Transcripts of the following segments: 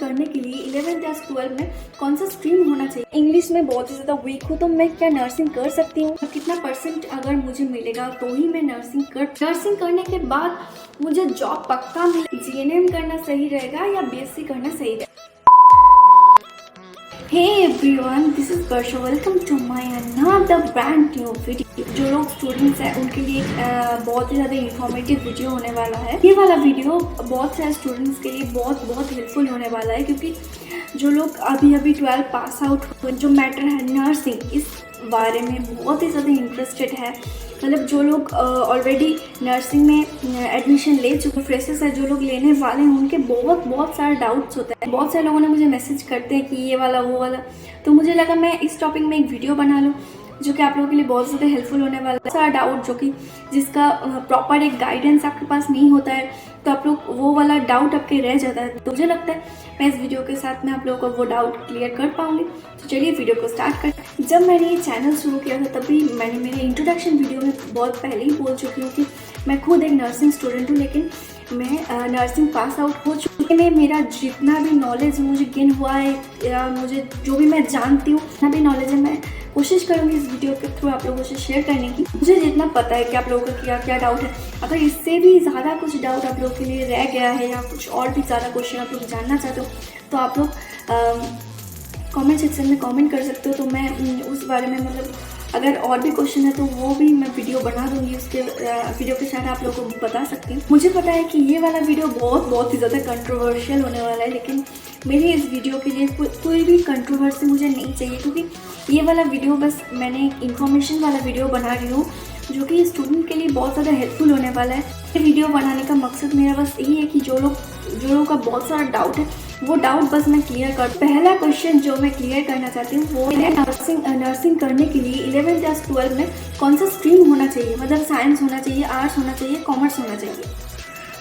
करने के लिए 11th या 12 में कौन सा स्ट्रीम होना चाहिए। इंग्लिश में बहुत ही ज़्यादा वीक हूँ तो मैं क्या नर्सिंग कर सकती हूँ, कितना परसेंट अगर मुझे मिलेगा तो ही मैं नर्सिंग करने के बाद मुझे जॉब पक्का मिले। जीएनएम करना सही रहेगा या बीएससी करना सही रहेगा। Hey everyone, this is Barsha. Welcome to my another brand new video. जो लोग स्टूडेंट्स हैं उनके लिए बहुत ही ज़्यादा इंफॉर्मेटिव वीडियो होने वाला है। ये वाला वीडियो बहुत सारे स्टूडेंट्स के लिए बहुत हेल्पफुल होने वाला है, क्योंकि जो लोग अभी 12 पास आउट हुए, जो मैटर है नर्सिंग, इस बारे में बहुत ही ज़्यादा इंटरेस्टेड है। मतलब जो लोग ऑलरेडी नर्सिंग में एडमिशन ले चुके, फ्रेशर्स है जो लोग लेने वाले हैं, उनके बहुत सारे डाउट्स होते हैं। बहुत सारे लोगों ने मुझे मैसेज करते हैं कि ये वाला वो वाला, तो मुझे लगा मैं इस टॉपिक में एक वीडियो बना लूँ जो कि आप लोगों के लिए बहुत ज़्यादा हेल्पफुल होने वाला है। सारा डाउट जो कि जिसका प्रॉपर एक गाइडेंस आपके पास नहीं होता है, तो आप लोग वो वाला डाउट आपके रह जाता है। तो मुझे लगता है मैं इस वीडियो के साथ में आप लोगों को वो डाउट क्लियर कर पाऊंगी। तो चलिए वीडियो को स्टार्ट करते हैं। जब मैंने ये चैनल शुरू किया था तभी मैंने मेरे इंट्रोडक्शन वीडियो में बहुत पहले ही बोल चुकी हूँ कि मैं खुद एक नर्सिंग स्टूडेंट हूँ, लेकिन मैं नर्सिंग पास आउट हो चुकी है। मेरा जितना भी नॉलेज मुझे गेन हुआ है या मुझे जो भी मैं जानती हूँ, जितना भी नॉलेज है, मैं कोशिश करूँगी इस वीडियो के थ्रू आप लोगों से शेयर करने की। मुझे जितना पता है कि आप लोगों का क्या डाउट है, अगर इससे भी ज़्यादा कुछ डाउट आप लोगों के लिए रह गया है या कुछ और भी ज़्यादा क्वेश्चन आप लोग जानना चाहते हो, तो आप लोग कमेंट सेक्शन में कमेंट कर सकते हो। तो मैं उस बारे में, मतलब अगर और भी क्वेश्चन है तो वो भी मैं वीडियो बना दूंगी, उसके वीडियो के साथ आप लोगों को बता सकती हूँ। मुझे पता है कि ये वाला वीडियो बहुत ही ज़्यादा कंट्रोवर्शियल होने वाला है, लेकिन मेरी इस वीडियो के लिए कोई भी कंट्रोवर्सी मुझे नहीं चाहिए, क्योंकि ये वाला वीडियो बस मैंने इन्फॉर्मेशन वाला वीडियो बना रही हूँ जो कि स्टूडेंट के लिए बहुत ज़्यादा हेल्पफुल होने वाला है। ये वीडियो बनाने का मकसद मेरा बस यही है कि जो लोगों का बहुत सारा डाउट है वो डाउट बस मैं क्लियर कर। पहला क्वेश्चन जो मैं क्लियर करना चाहती हूँ वो है नर्सिंग करने के लिए 11th या 12 में कौन सा स्ट्रीम होना चाहिए, मतलब साइंस होना चाहिए, आर्ट्स होना चाहिए, कॉमर्स होना चाहिए।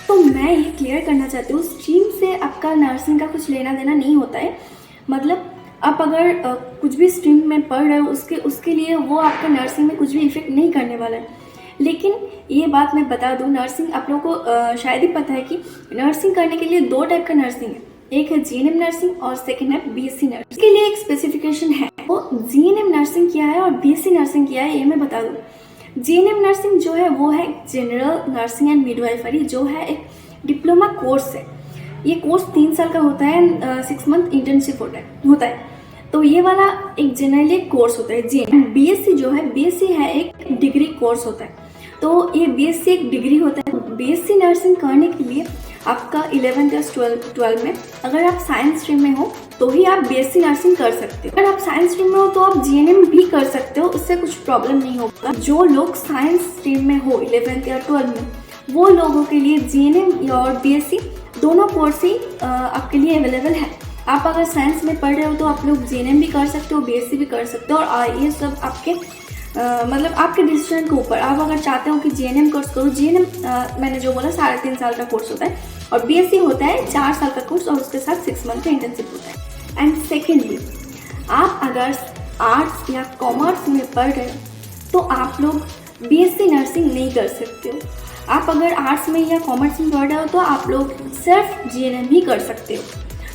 तो मैं ये क्लियर करना चाहती हूँ, स्ट्रीम से आपका नर्सिंग का कुछ लेना देना नहीं होता है। मतलब आप अगर कुछ भी स्ट्रीम में पढ़ रहे हो उसके लिए वो आपका नर्सिंग में कुछ भी इफेक्ट नहीं करने वाला है। लेकिन ये बात मैं बता दूं, नर्सिंग आप लोगों को शायद ही पता है कि नर्सिंग करने के लिए दो टाइप का नर्सिंग है, एक है जीएनएम नर्सिंग और सेकंड है बीएससी नर्सिंग। इसके लिए एक स्पेसिफिकेशन है। वो जीएनएम नर्सिंग क्या है और बीएससी नर्सिंग क्या है ये मैं बता दूं। जीएनएम नर्सिंग जो है वो है जनरल नर्सिंग एंड मिडवाइफरी, जो है एक डिप्लोमा कोर्स है। ये कोर्स 3 साल का होता है, 6 मंथ इंटर्नशिप होता है। तो ये वाला एक जनरली कोर्स होता है। जीएनएम बीएससी जो है, बीएससी है एक डिग्री कोर्स होता है। तो ये बीएससी एक डिग्री होता है। बीएससी नर्सिंग करने के लिए आपका 11th या 12 में अगर आप साइंस स्ट्रीम में हो तो ही आप बीएससी नर्सिंग कर सकते हो। अगर आप साइंस स्ट्रीम में हो तो आप जीएनएम भी कर सकते हो, उससे कुछ प्रॉब्लम नहीं होगा। जो लोग साइंस स्ट्रीम में हो 11th या 12 में, वो लोगों के लिए जीएनएम और बीएससी दोनों कोर्स ही आपके लिए अवेलेबल है। आप अगर साइंस में पढ़ रहे हो तो आप लोग जीएनएम भी कर सकते हो, बीएससी भी कर सकते हो, और ये सब आपके मतलब आपके डिसीजन के ऊपर। आप अगर चाहते हो कि जीएनएम कोर्स करो, जीएनएम मैंने जो बोला 3.5 साल का कोर्स होता है, और बीएससी होता है 4 साल का कोर्स और उसके साथ 6 मंथ का इंटर्नशिप होता है। एंड सेकेंडली, आप अगर आर्ट्स या कॉमर्स में पढ़ रहे हो तो आप लोग बीएससी नर्सिंग नहीं कर सकते हो। आप अगर आर्ट्स में या कॉमर्स में पढ़ रहे हो तो आप लोग सिर्फ जीएनएम ही कर सकते हो,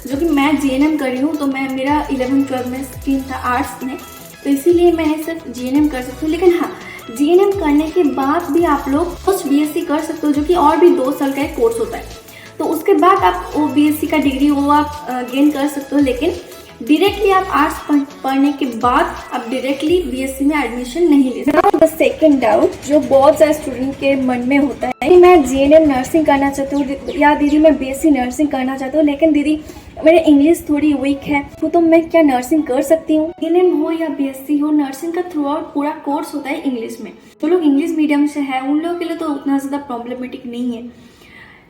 जो कि मैं जीएनएम कर रही हूँ। तो मेरा 11-12 में स्ट्रीम था आर्ट्स में, तो इसीलिए मैंने सिर्फ जीएनएम कर सकती हूँ। लेकिन हाँ, जीएनएम करने के बाद भी आप लोग कुछ बीएससी कर सकते हो, जो कि और भी 2 साल का एक कोर्स होता है। तो उसके बाद आप वो बीएससी का डिग्री वो आप गेन कर सकते हो। लेकिन डायरेक्टली आप आर्ट्स पढ़ने के बाद आप डायरेक्टली बीएससी में एडमिशन नहीं ले सकते। द सेकंड डाउट जो बहुत सारे स्टूडेंट के मन में होता है कि मैं जीएनएम नर्सिंग करना चाहती हूँ या दीदी मैं बीएससी नर्सिंग करना चाहती हूँ, लेकिन दीदी मेरी इंग्लिश थोड़ी वीक है, तो मैं क्या नर्सिंग कर सकती हूँ। जीएनएम हो या बीएससी हो, नर्सिंग का थ्रू आउट पूरा कोर्स होता है इंग्लिश में। जो लोग इंग्लिश मीडियम से है उन लोगों के लिए तो उतना ज़्यादा प्रॉब्लमेटिक नहीं है,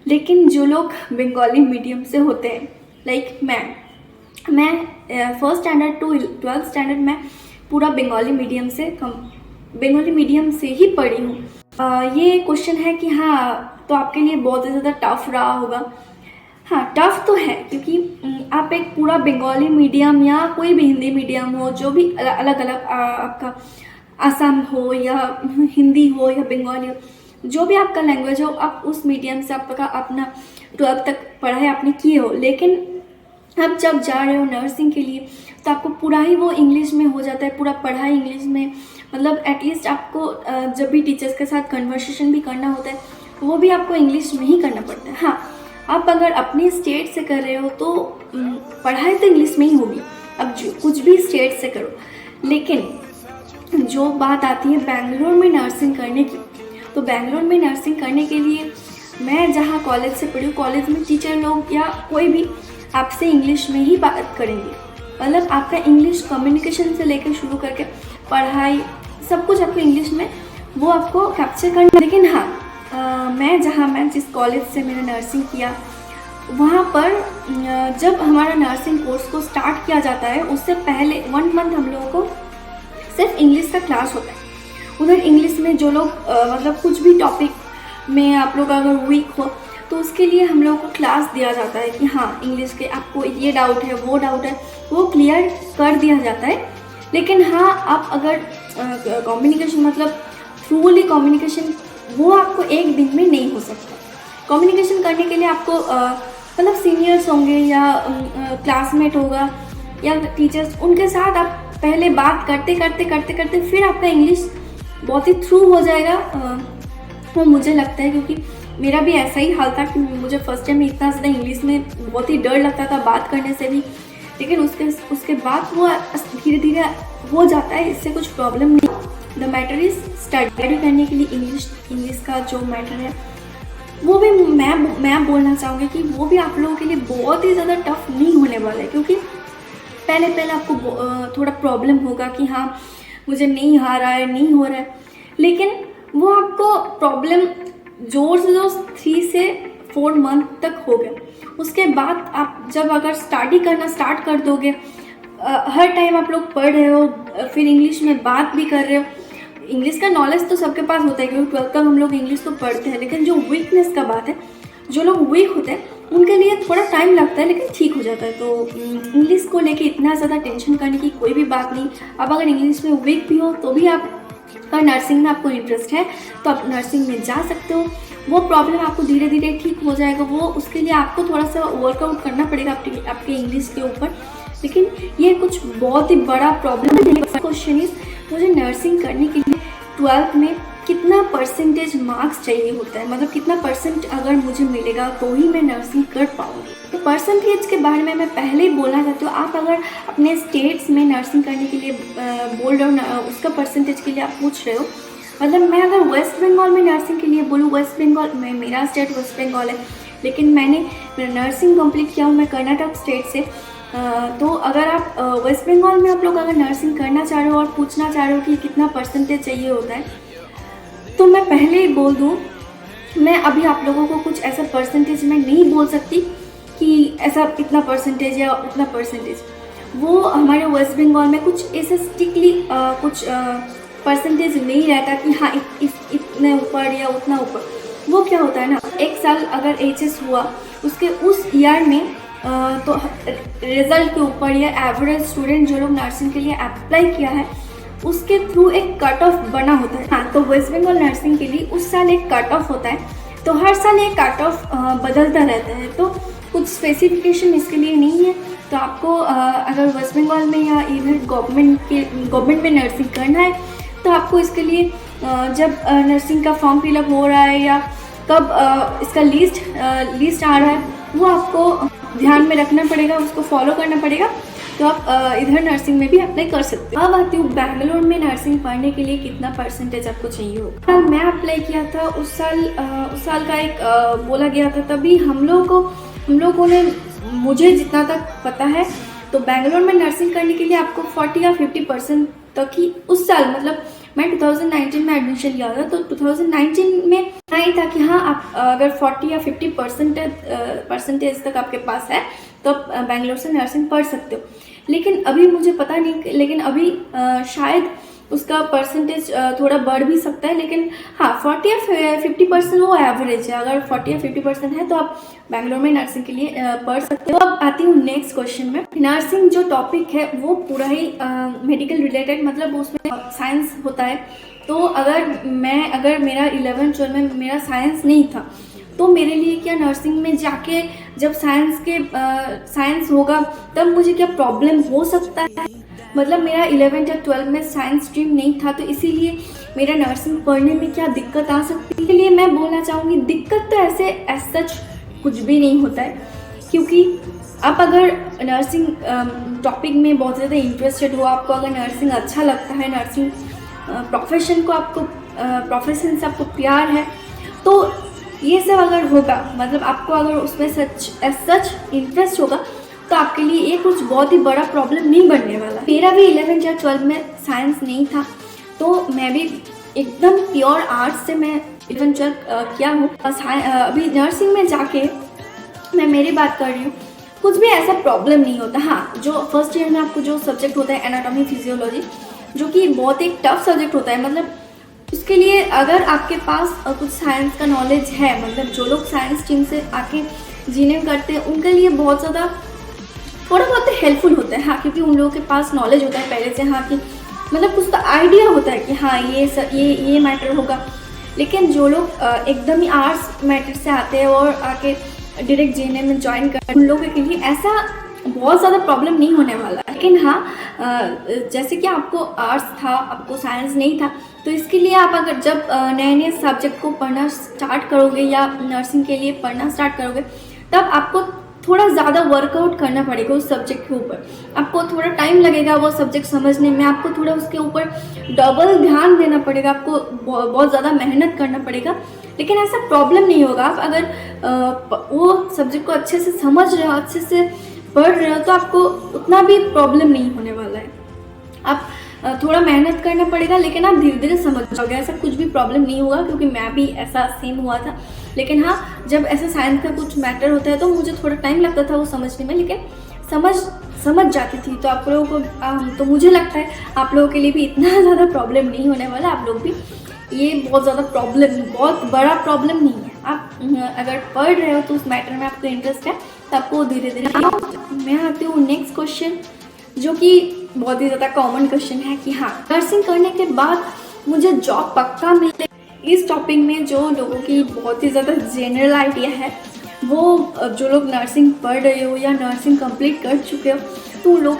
लेकिन जो लोग बंगाली मीडियम से होते हैं, लाइक मैं 1st standard to 12th standard में पूरा बंगाली मीडियम से ही पढ़ी हूँ। ये क्वेश्चन है कि हाँ, तो आपके लिए बहुत ज़्यादा टफ रहा होगा। हाँ, टफ तो है, क्योंकि आप एक पूरा बंगाली मीडियम या कोई भी हिंदी मीडियम हो, जो भी अलग अलग आपका आसाम हो या हिंदी हो या बंगाली हो, जो भी आपका लैंग्वेज हो, आप उस मीडियम से आपका अपना 12th तक पढ़ाई आपने की हो। लेकिन आप जब जा रहे हो नर्सिंग के लिए तो आपको पूरा ही वो इंग्लिश में हो जाता है, पूरा पढ़ाई इंग्लिश में, मतलब एटलीस्ट आपको जब भी टीचर्स के साथ कन्वर्सेशन भी करना होता है वो भी आपको इंग्लिश में ही करना पड़ता है। हाँ, आप अगर अपने स्टेट से कर रहे हो तो पढ़ाई तो इंग्लिश में ही होगी, अब जो कुछ भी स्टेट से करो। लेकिन जो बात आती है बेंगलोर में नर्सिंग करने की, तो बेंगलोर में नर्सिंग करने के लिए मैं जहाँ कॉलेज से पढ़ी हूँ, कॉलेज में टीचर लोग या कोई भी आपसे इंग्लिश में ही बात करेंगे, मतलब आपका इंग्लिश कम्युनिकेशन से लेकर शुरू करके पढ़ाई सब कुछ आपको इंग्लिश में वो आपको कैप्चर करना। लेकिन हाँ, मैं जिस कॉलेज से मैंने नर्सिंग किया वहाँ पर जब हमारा नर्सिंग कोर्स को स्टार्ट किया जाता है उससे पहले 1 मंथ हम लोगों को सिर्फ इंग्लिश का क्लास होता है। उधर इंग्लिश में जो लोग मतलब कुछ भी टॉपिक में आप लोग अगर वीक हो तो उसके लिए हम लोगों को क्लास दिया जाता है कि हाँ इंग्लिश के आपको ये डाउट है वो डाउट है, वो क्लियर कर दिया जाता है। लेकिन हाँ, आप अगर कम्युनिकेशन मतलब थ्रूली कम्युनिकेशन वो आपको एक दिन में नहीं हो सकता। कम्युनिकेशन करने के लिए आपको मतलब सीनियर्स होंगे या क्लासमेट होगा या टीचर्स, उनके साथ आप पहले बात करते करते फिर आपका इंग्लिश बहुत ही थ्रू हो जाएगा। वो मुझे लगता है, क्योंकि मेरा भी ऐसा ही हाल था कि मुझे फर्स्ट टाइम में इतना ज़्यादा इंग्लिश में बहुत ही डर लगता था बात करने से भी, लेकिन उसके बाद वो धीरे धीरे हो जाता है, इससे कुछ प्रॉब्लम नहीं। द मैटर इज़ स्टडी करने के लिए इंग्लिश का जो मैटर है वो भी मैं बोलना चाहूँगी कि वो भी आप लोगों के लिए बहुत ही ज़्यादा टफ नहीं होने वाला है। क्योंकि पहले आपको थोड़ा प्रॉब्लम होगा कि हाँ मुझे नहीं आ रहा है, नहीं हो रहा है, लेकिन वो आपको प्रॉब्लम जोर से जो 3 से 4 मंथ तक हो गया। उसके बाद आप जब अगर स्टडी करना स्टार्ट कर दोगे, हर टाइम आप लोग पढ़ रहे हो, फिर इंग्लिश में बात भी कर रहे हो। इंग्लिश का नॉलेज तो सबके पास होता है क्योंकि 12th तक हम लोग इंग्लिश तो पढ़ते हैं, लेकिन जो वीकनेस का बात है, जो लोग वीक होते हैं उनके लिए थोड़ा टाइम लगता है लेकिन ठीक हो जाता है। तो इंग्लिश को लेके इतना ज़्यादा टेंशन करने की कोई भी बात नहीं। अब अगर इंग्लिश में वीक भी हो तो भी आप अगर नर्सिंग में आपको इंटरेस्ट है तो आप नर्सिंग में जा सकते हो। वो प्रॉब्लम आपको धीरे धीरे ठीक हो जाएगा। वो उसके लिए आपको थोड़ा सा वर्कआउट करना पड़ेगा आपके इंग्लिश के ऊपर, लेकिन ये कुछ बहुत ही बड़ा प्रॉब्लम नहीं। क्वेश्चन इज, मुझे नर्सिंग करने के लिए 12th में कितना परसेंटेज मार्क्स चाहिए होता है, मतलब कितना परसेंट अगर मुझे मिलेगा तो ही मैं नर्सिंग कर पाऊँगी। तो परसेंटेज के बारे में मैं पहले ही बोलना चाहती हूँ। आप अगर अपने स्टेट्स में नर्सिंग करने के लिए बोल रहे हो, उसका परसेंटेज के लिए आप पूछ रहे हो, मतलब मैं अगर वेस्ट बंगाल में नर्सिंग के लिए बोलूँ, वेस्ट बंगाल में मेरा स्टेट वेस्ट बंगाल है, लेकिन मैंने नर्सिंग कंप्लीट किया हूँ मैं कर्नाटक स्टेट से। तो अगर आप वेस्ट बंगाल में आप लोग अगर नर्सिंग करना चाह रहे हो और पूछना चाह रहे हो कि कितना परसेंटेज चाहिए होता है, तो मैं पहले ही बोल दूँ, मैं अभी आप लोगों को कुछ ऐसा परसेंटेज मैं नहीं बोल सकती कि ऐसा इतना परसेंटेज या उतना परसेंटेज। वो हमारे वेस्ट बंगाल में कुछ ऐसे स्ट्रिक्टली कुछ परसेंटेज नहीं रहता कि हाँ इतने ऊपर या उतना ऊपर। वो क्या होता है ना, 1 साल अगर HS हुआ उसके उस ईयर में तो रिजल्ट के ऊपर या एवरेज स्टूडेंट जो लोग नर्सिंग के लिए अप्लाई किया है उसके थ्रू एक कट ऑफ बना होता है। हाँ, तो वेस्ट बंगाल नर्सिंग के लिए उस साल एक कट ऑफ होता है, तो हर साल एक कट ऑफ बदलता रहता है। तो कुछ स्पेसिफिकेशन इसके लिए नहीं है। तो आपको अगर वेस्ट बंगाल में या इधर गवर्नमेंट में नर्सिंग करना है तो आपको इसके लिए जब नर्सिंग का फॉर्म फिलअप हो रहा है या कब इसका लिस्ट आ रहा है, वो आपको ध्यान में रखना पड़ेगा, उसको फॉलो करना पड़ेगा। तो आप इधर नर्सिंग में भी अप्लाई कर सकते हो। अब आती हूँ बेंगलोर में नर्सिंग पढ़ने के लिए कितना परसेंटेज आपको चाहिए होगा। मैं अप्लाई किया था उस साल का एक बोला गया था, तभी हम लोगों ने, मुझे जितना तक पता है तो बेंगलोर में नर्सिंग करने के लिए आपको 40 या 50% तक ही उस साल, मतलब मैं 2019 में एडमिशन लिया था, तो 2019 में नहीं था कि हाँ आप अगर 40 या 50% तक आपके पास है तो आप बेंगलोर से नर्सिंग पढ़ सकते हो। लेकिन अभी मुझे पता नहीं, लेकिन अभी शायद उसका परसेंटेज थोड़ा बढ़ भी सकता है, लेकिन हाँ 40 या 50% वो एवरेज है। अगर 40 या 50% है तो आप बेंगलोर में नर्सिंग के लिए पढ़ सकते हो। अब आती हूँ नेक्स्ट क्वेश्चन में। नर्सिंग जो टॉपिक है वो पूरा ही मेडिकल रिलेटेड, मतलब उसमें साइंस होता है। तो अगर मेरा 11th 12 में मेरा साइंस नहीं था तो मेरे लिए क्या नर्सिंग में जाके जब साइंस होगा तब मुझे क्या प्रॉब्लम हो सकता है। मतलब मेरा 11 या 12 में साइंस स्ट्रीम नहीं था, तो इसीलिए मेरा नर्सिंग पढ़ने में क्या दिक्कत आ सकती है। इसलिए मैं बोलना चाहूँगी दिक्कत तो ऐसे एज सच कुछ भी नहीं होता है, क्योंकि आप अगर नर्सिंग टॉपिक में बहुत ज़्यादा इंटरेस्टेड हो, आपको अगर नर्सिंग अच्छा लगता है, नर्सिंग प्रोफेशन से आपको प्यार है, तो ये सब अगर होगा, मतलब आपको अगर उसमें सच इंटरेस्ट होगा, तो आपके लिए ये कुछ बहुत ही बड़ा प्रॉब्लम नहीं बनने वाला। मेरा भी 11 या 12 में साइंस नहीं था, तो मैं भी एकदम प्योर आर्ट्स से मैं 11 12 किया हूँ। अभी नर्सिंग में जाके मैं मेरी बात कर रही हूँ, कुछ भी ऐसा प्रॉब्लम नहीं होता। हाँ, जो फर्स्ट ईयर में आपको जो सब्जेक्ट होता है एनाटॉमी फिजियोलॉजी, जो कि बहुत एक टफ सब्जेक्ट होता है, मतलब उसके लिए अगर आपके पास कुछ साइंस का नॉलेज है, मतलब जो लोग साइंस स्ट्रीम से आके जीएनएम करते हैं उनके लिए बहुत ज़्यादा थोड़ा बहुत हेल्पफुल होता है। हाँ, क्योंकि उन लोगों के पास नॉलेज होता है पहले से, हाँ कि मतलब कुछ तो आइडिया होता है कि हाँ ये मैटर होगा। लेकिन जो लोग एकदम ही आर्ट्स मैटर से आते हैं और आके डायरेक्ट जीएनएम में ज्वाइन करते हैं, उन लोगों के लिए ऐसा बहुत ज़्यादा प्रॉब्लम नहीं होने वाला। लेकिन हाँ, जैसे कि आपको आर्ट्स था, आपको साइंस नहीं था, तो इसके लिए आप अगर जब नए सब्जेक्ट को पढ़ना स्टार्ट करोगे या नर्सिंग के लिए पढ़ना स्टार्ट करोगे, तब आपको थोड़ा ज़्यादा वर्कआउट करना पड़ेगा उस सब्जेक्ट के ऊपर। आपको थोड़ा टाइम लगेगा वो सब्जेक्ट समझने में, आपको थोड़ा उसके ऊपर डबल ध्यान देना पड़ेगा, आपको बहुत ज़्यादा मेहनत करना पड़ेगा। लेकिन ऐसा प्रॉब्लम नहीं होगा। आप अगर वो सब्जेक्ट को अच्छे से समझ रहे हो, अच्छे से पढ़ रहे हो, तो आपको उतना भी प्रॉब्लम नहीं होने वाला है। आप थोड़ा मेहनत करना पड़ेगा, लेकिन आप धीरे धीरे समझ जाओगे, ऐसा कुछ भी प्रॉब्लम नहीं होगा, क्योंकि मैं भी ऐसा सेम हुआ था। लेकिन हाँ, जब ऐसा साइंस का कुछ मैटर होता है तो मुझे थोड़ा टाइम लगता था वो समझने में, लेकिन समझ जाती थी। तो आप लोगों को तो मुझे लगता है आप लोगों के लिए भी इतना ज़्यादा प्रॉब्लम नहीं होने वाला। आप लोग भी ये बहुत बड़ा प्रॉब्लम नहीं है। आप अगर पढ़ रहे हो तो उस मैटर में आपको इंटरेस्ट है, तो आपको धीरे धीरे। मैं आती हूँ नेक्स्ट क्वेश्चन, जो कि बहुत ही ज़्यादा कॉमन क्वेश्चन है कि हाँ, नर्सिंग करने के बाद मुझे जॉब पक्का मिले। इस टॉपिक में जो लोगों की बहुत ही ज़्यादा जनरल आइडिया है, वो जो लोग नर्सिंग पढ़ रहे हो या नर्सिंग कंप्लीट कर चुके हो, तो उन लोगों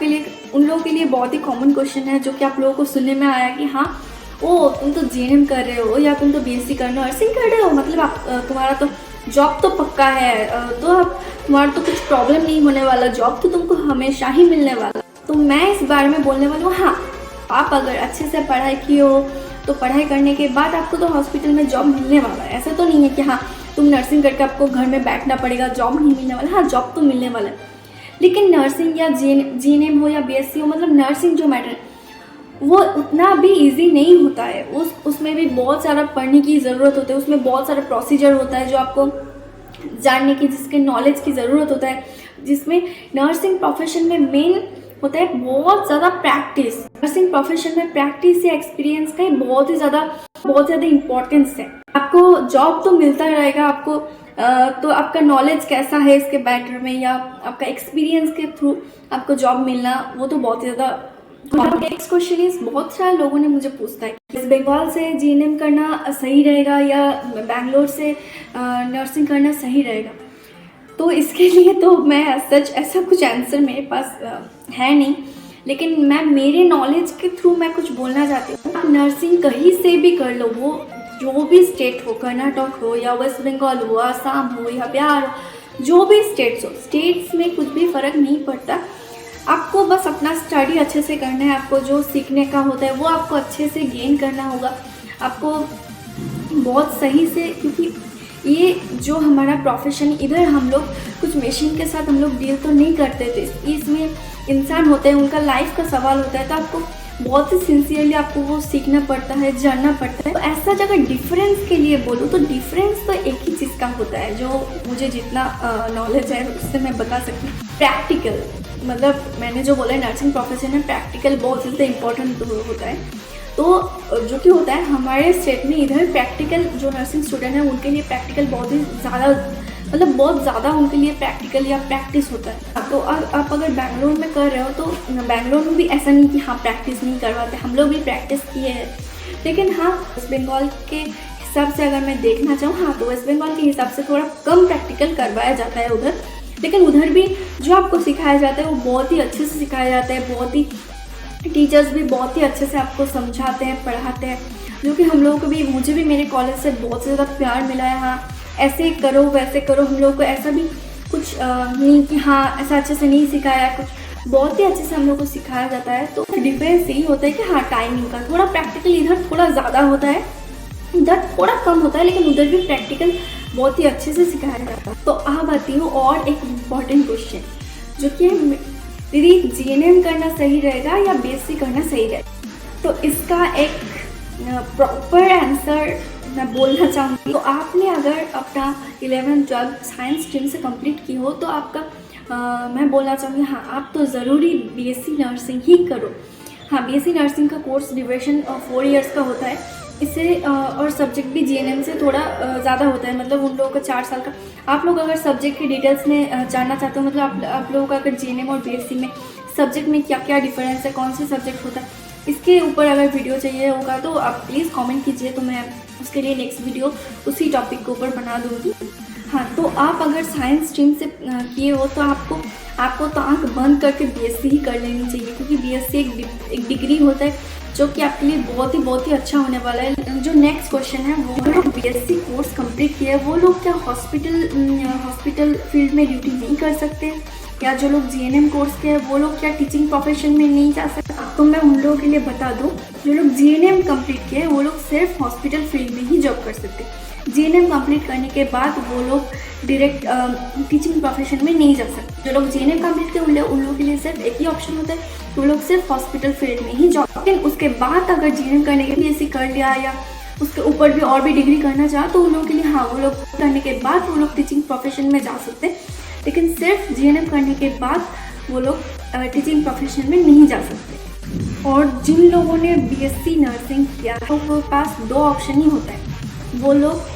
के लिए बहुत ही कॉमन क्वेश्चन है, जो कि आप लोगों को सुनने में आया कि हाँ, ओ तुम तो जीएनएम कर रहे हो या तुम तो बीएससी कर नर्सिंग कर रहे हो, मतलब आप तुम्हारा तो जॉब तो पक्का है, तो तुम्हारा तो कुछ प्रॉब्लम नहीं होने वाला, जॉब तो तुमको हमेशा ही मिलने वाला। तो मैं इस बारे में बोलने वाली हूँ, हाँ, आप अगर अच्छे से पढ़ाई की हो तो पढ़ाई करने के बाद आपको तो हॉस्पिटल में जॉब मिलने वाला है। ऐसा तो नहीं है कि हाँ तुम नर्सिंग करके आपको घर में बैठना पड़ेगा, जॉब नहीं मिलने वाला। हाँ, जॉब तो मिलने वाला है, लेकिन नर्सिंग या जीएनएम हो या बीएससी हो, मतलब नर्सिंग जो मैटर वो उतना भी इजी नहीं होता है। उसमें भी बहुत सारा पढ़ने की ज़रूरत होती है, उसमें बहुत सारा प्रोसीजर होता है जो आपको जानने की, जिसके नॉलेज की ज़रूरत होता है, जिसमें नर्सिंग प्रोफेशन में मेन होता है बहुत ज़्यादा प्रैक्टिस। नर्सिंग प्रोफेशन में प्रैक्टिस या एक्सपीरियंस का बहुत ज़्यादा इम्पोर्टेंस है। आपको जॉब तो मिलता रहेगा, आपको तो आपका नॉलेज कैसा है इसके मैटर में, या आपका एक्सपीरियंस के थ्रू आपको जॉब मिलना, वो तो बहुत ही ज़्यादा। नेक्स्ट क्वेश्चन इज, बहुत सारे लोगों ने मुझे पूछता है वेस्ट बंगाल से जीएनएम करना सही रहेगा या बैंगलोर से नर्सिंग करना सही रहेगा। तो इसके लिए तो मैं सच ऐसा कुछ आंसर मेरे पास है नहीं, लेकिन मैं मेरे नॉलेज के थ्रू मैं कुछ बोलना चाहती हूँ। आप नर्सिंग कहीं से भी कर लो, वो जो भी स्टेट हो, कर्नाटक हो या वेस्ट बंगाल हो, आसाम हो या बिहार हो, जो भी स्टेट्स हो, स्टेट्स में कुछ भी फ़र्क नहीं पड़ता। आपको बस अपना स्टडी अच्छे से करना है, आपको जो सीखने का होता है वो आपको अच्छे से गेन करना होगा, आपको बहुत सही से, क्योंकि ये जो हमारा प्रोफेशन, इधर हम लोग कुछ मशीन के साथ हम लोग डील तो नहीं करते थे, इसमें इंसान होते हैं, उनका लाइफ का सवाल होता है, तो आपको बहुत ही सिंसियरली आपको वो सीखना पड़ता है, जानना पड़ता है। तो ऐसा जगह डिफरेंस के लिए बोलूँ तो डिफरेंस तो एक ही चीज़ का होता है, जो मुझे जितना नॉलेज है उससे मैं बता सकती हूँ। प्रैक्टिकल, मतलब मैंने जो बोला नर्सिंग प्रोफेशन में प्रैक्टिकल बहुत ज़्यादा इम्पोर्टेंट होता है। तो जो कि होता है हमारे स्टेट में, इधर प्रैक्टिकल जो नर्सिंग स्टूडेंट है उनके लिए प्रैक्टिकल बहुत ही ज़्यादा, मतलब बहुत ज़्यादा उनके लिए प्रैक्टिकल या प्रैक्टिस होता है। तो आप अगर बैंगलोर में कर रहे हो तो बैंगलोर में भी ऐसा नहीं कि हाँ प्रैक्टिस नहीं करवाते, हम लोग भी प्रैक्टिस किए हैं। लेकिन हाँ, वेस्ट बंगाल के हिसाब से अगर मैं देखना चाहूँ, हाँ तो वेस्ट बंगाल के हिसाब से थोड़ा कम प्रैक्टिकल करवाया जाता है उधर, लेकिन उधर भी जो आपको सिखाया जाता है वो बहुत ही अच्छे से सिखाया जाता है। बहुत ही टीचर्स भी बहुत ही अच्छे से आपको समझाते हैं, पढ़ाते हैं, जो कि हम लोगों को भी, मुझे भी मेरे कॉलेज से बहुत ज़्यादा प्यार मिला है। हाँ ऐसे करो वैसे करो, हम लोग को ऐसा भी कुछ नहीं कि हाँ ऐसा अच्छे से नहीं सिखाया, कुछ बहुत ही अच्छे से हम लोग को सिखाया जाता है। तो डिफरेंस यही होता है कि हाँ टाइमिंग का थोड़ा प्रैक्टिकल इधर थोड़ा ज़्यादा होता है, इधर थोड़ा कम होता है, लेकिन उधर भी प्रैक्टिकल बहुत ही अच्छे से सिखाया जाता है। तो अब आती हूँ और एक इम्पॉर्टेंट क्वेश्चन, जो कि दीदी जीएनएम करना सही रहेगा या बीएससी करना सही रहेगा? तो इसका एक प्रॉपर आंसर मैं बोलना चाहूँगी। तो आपने अगर अपना 11th 12th साइंस स्ट्रीम से कंप्लीट की हो तो आपका मैं बोलना चाहूँगी हाँ आप तो ज़रूरी बीएससी नर्सिंग ही करो। हाँ बीएससी नर्सिंग का कोर्स ड्यूरेशन 4 इयर्स का होता है, इससे और सब्जेक्ट भी जीएनएम से थोड़ा ज़्यादा होता है, मतलब उन लोगों का 4 साल का। आप लोग अगर सब्जेक्ट की डिटेल्स में जानना चाहते हो, मतलब आप लोगों का अगर जीएनएम और बीएससी में सब्जेक्ट में क्या क्या डिफरेंस है, कौन से सब्जेक्ट होता है, इसके ऊपर अगर वीडियो चाहिए होगा तो आप प्लीज़ कमेंट कीजिए, तो मैं उसके लिए नेक्स्ट वीडियो उसी टॉपिक के ऊपर बना दूँगी। हाँ तो आप अगर साइंस स्ट्रीम से किए हो तो आपको तो आँख बंद करके बीएससी ही कर लेनी चाहिए, क्योंकि बीएससी एक डिग्री होता है जो कि आपके लिए बहुत ही अच्छा होने वाला है। जो नेक्स्ट क्वेश्चन है, वो लोग बीएससी कोर्स कंप्लीट किए वो लोग क्या हॉस्पिटल फील्ड में ड्यूटी नहीं कर सकते, या जो लोग जीएनएम कोर्स के हैं वो लोग क्या टीचिंग प्रोफेशन में नहीं जा सकते? तो मैं उन लोगों के लिए बता दूं, जो लोग जीएनएम कंप्लीट किए वो लोग सिर्फ हॉस्पिटल फील्ड में ही जॉब कर सकते। जीएनएम कंप्लीट करने के बाद वो लोग डायरेक्ट टीचिंग प्रोफेशन में नहीं जा सकते। जो लोग जीएनएम कंप्लीट किए उन लोगों के लिए सिर्फ एक ही ऑप्शन होता है, वो लोग सिर्फ हॉस्पिटल फील्ड में ही जॉब। लेकिन उसके बाद अगर जीएनएम करने के लिए बीएससी कर लिया या उसके ऊपर भी और भी डिग्री करना चाहा तो उन लोगों के लिए हाँ वो लोग करने के बाद वो लोग टीचिंग प्रोफेशन में जा सकते हैं, लेकिन सिर्फ जीएनएम करने के बाद वो लोग टीचिंग प्रोफेशन में नहीं जा सकते। और जिन लोगों ने बीएससी नर्सिंग किया तो उनके पास 2 ऑप्शन ही होता है, वो लोग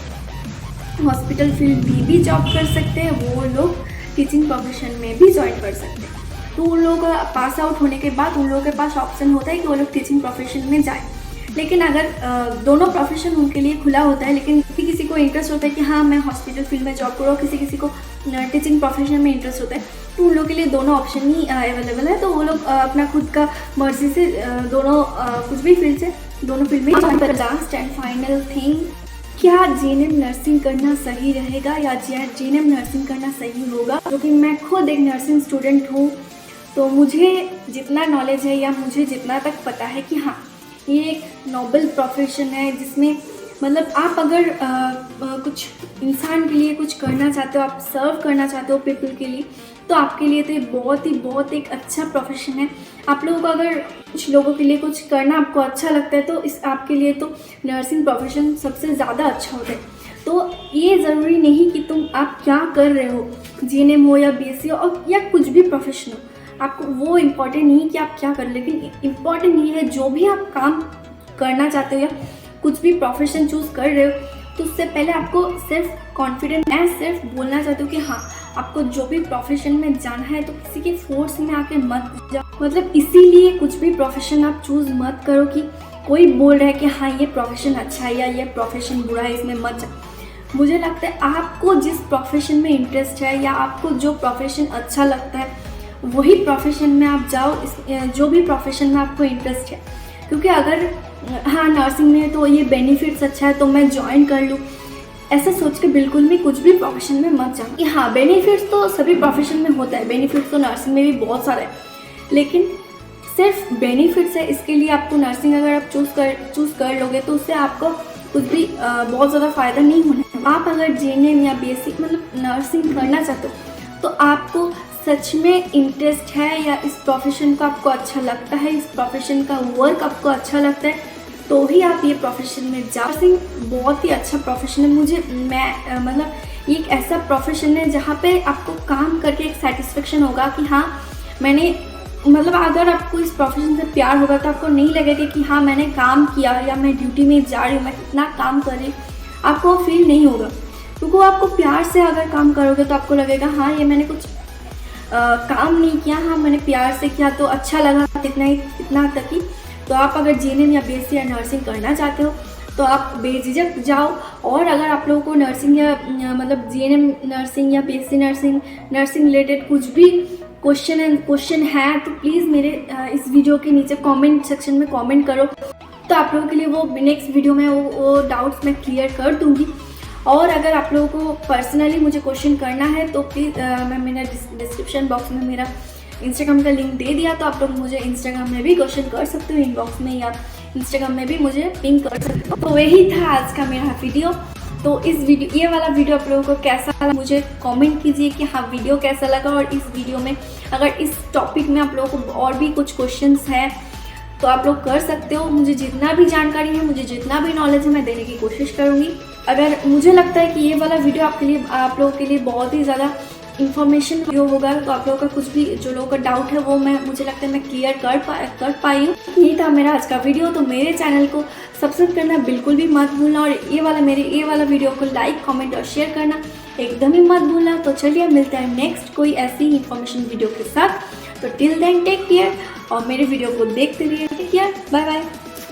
हॉस्पिटल फील्ड में भी जॉब कर सकते हैं, वो लोग टीचिंग प्रोफेशन में भी ज्वाइन कर सकते हैं। तो उन लोगों का पास आउट होने के बाद उन लोगों के पास ऑप्शन होता है कि वो लोग टीचिंग प्रोफेशन में जाए। लेकिन अगर दोनों प्रोफेशन उनके लिए खुला होता है, लेकिन किसी को इंटरेस्ट होता है कि हाँ मैं हॉस्पिटल फील्ड में जॉब करूँ, किसी को टीचिंग प्रोफेशन में इंटरेस्ट होता है, तो उन लोगों के लिए दोनों ऑप्शन ही अवेलेबल है। तो वो लोग अपना खुद का मर्जी से दोनों कुछ भी फील्ड से दोनों फील्ड में ज्वाइन कर। लास्ट एंड फाइनल थिंग, क्या जीएनएम नर्सिंग करना सही रहेगा या जीएनएम नर्सिंग करना सही होगा? क्योंकि मैं खुद एक नर्सिंग स्टूडेंट हूँ, तो मुझे जितना नॉलेज है या मुझे जितना तक पता है कि हाँ ये एक नोबल प्रोफेशन है, जिसमें मतलब आप अगर कुछ इंसान के लिए कुछ करना चाहते हो, आप सर्व करना चाहते हो पीपल के लिए, तो आपके लिए तो ये बहुत एक अच्छा प्रोफेशन है। आप लोगों को अगर कुछ लोगों के लिए कुछ करना आपको अच्छा लगता है तो इस आपके लिए तो नर्सिंग प्रोफेशन सबसे ज़्यादा अच्छा होता है। तो ये ज़रूरी नहीं कि आप क्या कर रहे हो, जीएनएम हो या बीएससी हो या कुछ भी प्रोफेशन हो, आपको वो इम्पॉर्टेंट नहीं कि आप क्या कर, लेकिन इम्पॉर्टेंट ये है जो भी आप काम करना चाहते हो या कुछ भी प्रोफेशन चूज़ कर रहे हो, तो उससे पहले आपको सिर्फ कॉन्फिडेंट, मैं सिर्फ बोलना चाहती हूँ कि हाँ आपको जो भी प्रोफेशन में जाना है तो किसी के फोर्स में आके मत जाओ। मतलब इसीलिए कुछ भी प्रोफेशन आप चूज़ मत करो कि कोई बोल रहा है कि हाँ ये प्रोफेशन अच्छा है या ये प्रोफेशन बुरा है, इसमें मत जाओ। मुझे लगता है आपको जिस प्रोफेशन में इंटरेस्ट है या आपको जो प्रोफेशन अच्छा लगता है वही प्रोफेशन में आप जाओ, जो भी प्रोफेशन में आपको इंटरेस्ट है। क्योंकि अगर हाँ नर्सिंग में तो ये बेनिफिट्स अच्छा है तो मैं ज्वाइन कर लूँ, ऐसा सोच के बिल्कुल भी कुछ भी प्रोफेशन में मत जाओ। कि हाँ बेनिफिट्स तो सभी प्रोफेशन में होता है, बेनिफिट्स तो नर्सिंग में भी बहुत सारे हैं, लेकिन सिर्फ बेनिफिट्स है इसके लिए आपको नर्सिंग अगर आप चूज़ कर लोगे तो उससे आपको कुछ भी बहुत ज़्यादा फ़ायदा नहीं होना। आप अगर जीएनएम या बीएससी मतलब नर्सिंग करना चाहते हो तो आपको सच में इंटरेस्ट है या इस प्रोफेशन का आपको अच्छा लगता है, इस प्रोफेशन का वर्क आपको अच्छा लगता है, तो ही आप ये प्रोफेशन में जा। नर्सिंग बहुत ही अच्छा प्रोफेशन है। मतलब ये एक ऐसा प्रोफेशन है जहाँ पे आपको काम करके एक सेटिस्फेक्शन होगा कि हाँ मैंने, मतलब अगर आपको इस प्रोफेशन से प्यार होगा तो आपको नहीं लगेगा कि हाँ मैंने काम किया या मैं ड्यूटी में जा रही हूँ, मैं कितना काम कर रही हूँ, आपको फील नहीं होगा। क्योंकि आपको प्यार से अगर काम करोगे तो आपको लगेगा हाँ ये मैंने कुछ काम नहीं किया, हाँ मैंने प्यार से किया तो अच्छा लगा, इतना तक ही। तो आप अगर जीएनएम या बीएससी या नर्सिंग करना चाहते हो तो आप बेझिझक जाओ। और अगर आप लोगों को नर्सिंग या मतलब जीएनएम नर्सिंग या पीएससी नर्सिंग रिलेटेड कुछ भी क्वेश्चन है तो प्लीज़ मेरे इस वीडियो के नीचे कमेंट सेक्शन में कमेंट करो, तो आप लोगों के लिए वो नेक्स्ट वीडियो में वो डाउट्स मैं क्लियर कर दूँगी। और अगर आप लोगों को पर्सनली मुझे क्वेश्चन करना है तो प्लीज़ मैं मेरा डिस्क्रिप्शन बॉक्स में मेरा इंस्टाग्राम का लिंक दे दिया, तो आप लोग मुझे इंस्टाग्राम में भी क्वेश्चन कर सकते हो इनबॉक्स में, या इंस्टाग्राम में भी मुझे पिंक कर सकते हो। तो यही था आज का मेरा वीडियो। तो ये वाला वीडियो आप लोगों को कैसा लगा मुझे कमेंट कीजिए कि हाँ वीडियो कैसा लगा। और इस वीडियो में अगर इस टॉपिक में आप लोगों को और भी कुछ क्वेश्चंस हैं तो आप लोग कर सकते हो। मुझे जितना भी जानकारी है, मुझे जितना भी नॉलेज है, मैं देने की कोशिश करूँगी। अगर मुझे लगता है कि ये वाला वीडियो आप लोगों के लिए बहुत ही ज़्यादा इन्फॉर्मेशन वीडियो होगा, तो आप लोगों का कुछ भी जो लोगों का डाउट है वो मुझे लगता है मैं क्लियर कर पाई हूँ। ये था मेरा आज का वीडियो। तो मेरे चैनल को सब्सक्राइब करना बिल्कुल भी मत भूलना, और ये वाला वीडियो को लाइक कमेंट और शेयर करना एकदम ही मत भूलना। तो चलिए मिलते हैं नेक्स्ट कोई ऐसी इन्फॉर्मेशन वीडियो के साथ। तो टिल देन टेक केयर, और मेरे वीडियो को देखते रहिए। Take care, bye bye.